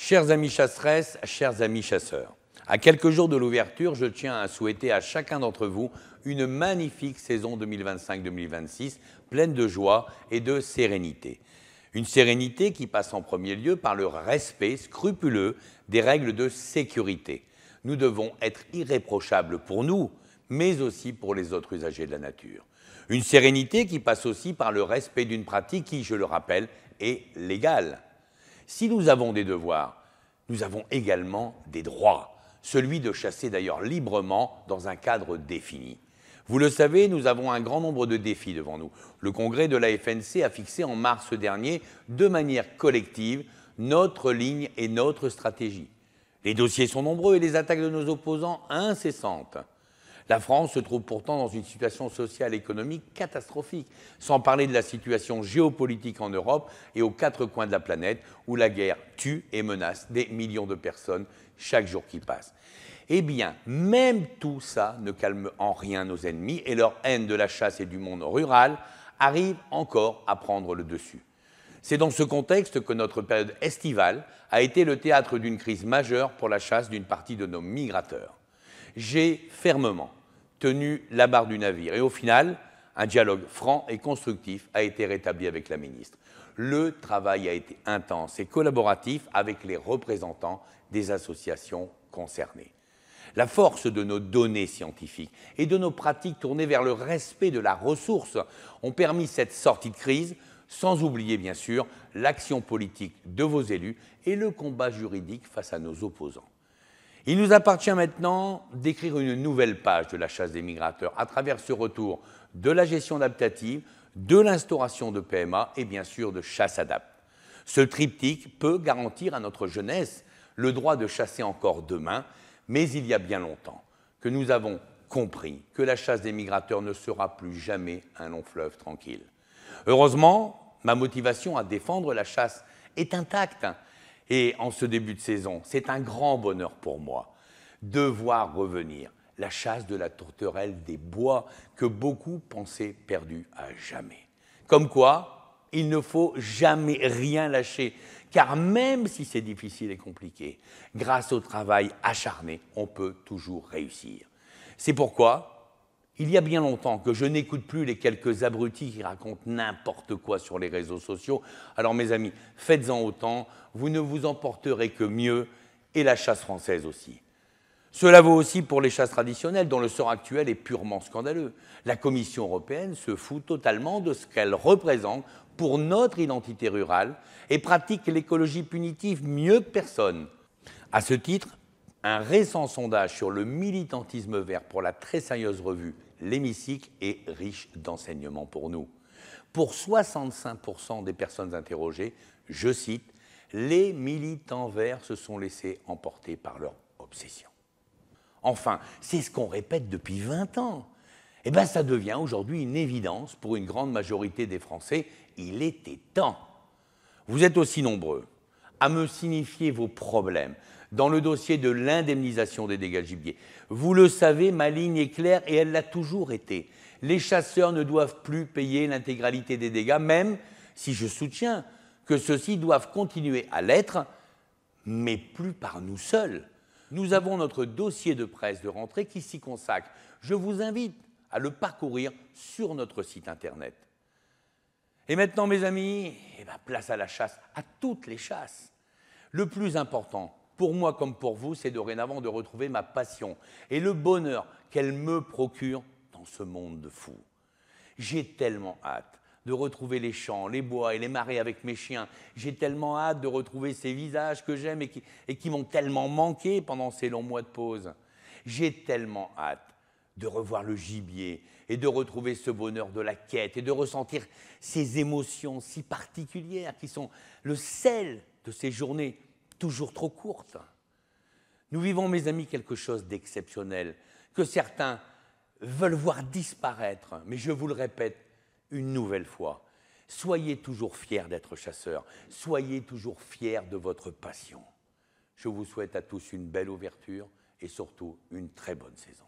Chers amis chasseresses, chers amis chasseurs, à quelques jours de l'ouverture, je tiens à souhaiter à chacun d'entre vous une magnifique saison 2025-2026, pleine de joie et de sérénité. Une sérénité qui passe en premier lieu par le respect scrupuleux des règles de sécurité. Nous devons être irréprochables pour nous, mais aussi pour les autres usagers de la nature. Une sérénité qui passe aussi par le respect d'une pratique qui, je le rappelle, est légale. Si nous avons des devoirs, nous avons également des droits, celui de chasser d'ailleurs librement dans un cadre défini. Vous le savez, nous avons un grand nombre de défis devant nous. Le congrès de la FNC a fixé en mars dernier, de manière collective, notre ligne et notre stratégie. Les dossiers sont nombreux et les attaques de nos opposants incessantes. La France se trouve pourtant dans une situation sociale et économique catastrophique, sans parler de la situation géopolitique en Europe et aux quatre coins de la planète, où la guerre tue et menace des millions de personnes chaque jour qui passe. Eh bien, même tout ça ne calme en rien nos ennemis et leur haine de la chasse et du monde rural arrive encore à prendre le dessus. C'est dans ce contexte que notre période estivale a été le théâtre d'une crise majeure pour la chasse d'une partie de nos migrateurs. J'ai fermement tenu la barre du navire et au final, un dialogue franc et constructif a été rétabli avec la ministre. Le travail a été intense et collaboratif avec les représentants des associations concernées. La force de nos données scientifiques et de nos pratiques tournées vers le respect de la ressource ont permis cette sortie de crise, sans oublier bien sûr l'action politique de vos élus et le combat juridique face à nos opposants. Il nous appartient maintenant d'écrire une nouvelle page de la chasse des migrateurs à travers ce retour de la gestion adaptative, de l'instauration de PMA et bien sûr de chasse adapte. Ce triptyque peut garantir à notre jeunesse le droit de chasser encore demain, mais il y a bien longtemps que nous avons compris que la chasse des migrateurs ne sera plus jamais un long fleuve tranquille. Heureusement, ma motivation à défendre la chasse est intacte. Et en ce début de saison, c'est un grand bonheur pour moi de voir revenir la chasse de la tourterelle des bois que beaucoup pensaient perdue à jamais. Comme quoi, il ne faut jamais rien lâcher, car même si c'est difficile et compliqué, grâce au travail acharné, on peut toujours réussir. C'est pourquoi il y a bien longtemps que je n'écoute plus les quelques abrutis qui racontent n'importe quoi sur les réseaux sociaux. Alors mes amis, faites-en autant, vous ne vous en porterez que mieux, et la chasse française aussi. Cela vaut aussi pour les chasses traditionnelles, dont le sort actuel est purement scandaleux. La Commission européenne se fout totalement de ce qu'elle représente pour notre identité rurale et pratique l'écologie punitive mieux que personne. À ce titre, un récent sondage sur le militantisme vert pour la très sérieuse revue L'Hémicycle est riche d'enseignements pour nous. Pour 65% des personnes interrogées, je cite, « les militants verts se sont laissés emporter par leur obsession ». Enfin, c'est ce qu'on répète depuis 20 ans. Eh bien, ça devient aujourd'hui une évidence pour une grande majorité des Français. Il était temps. Vous êtes aussi nombreux à me signifier vos problèmes dans le dossier de l'indemnisation des dégâts de gibier. Vous le savez, ma ligne est claire et elle l'a toujours été. Les chasseurs ne doivent plus payer l'intégralité des dégâts, même si je soutiens que ceux-ci doivent continuer à l'être, mais plus par nous seuls. Nous avons notre dossier de presse de rentrée qui s'y consacre. Je vous invite à le parcourir sur notre site internet. Et maintenant, mes amis, place à la chasse, à toutes les chasses. Le plus important, pour moi comme pour vous, c'est dorénavant de retrouver ma passion et le bonheur qu'elle me procure dans ce monde de fous. J'ai tellement hâte de retrouver les champs, les bois et les marais avec mes chiens. J'ai tellement hâte de retrouver ces visages que j'aime et qui m'ont tellement manqué pendant ces longs mois de pause. J'ai tellement hâte de revoir le gibier et de retrouver ce bonheur de la quête et de ressentir ces émotions si particulières qui sont le sel de ces journées toujours trop courtes. Nous vivons, mes amis, quelque chose d'exceptionnel que certains veulent voir disparaître. Mais je vous le répète une nouvelle fois, soyez toujours fiers d'être chasseurs, soyez toujours fiers de votre passion. Je vous souhaite à tous une belle ouverture et surtout une très bonne saison.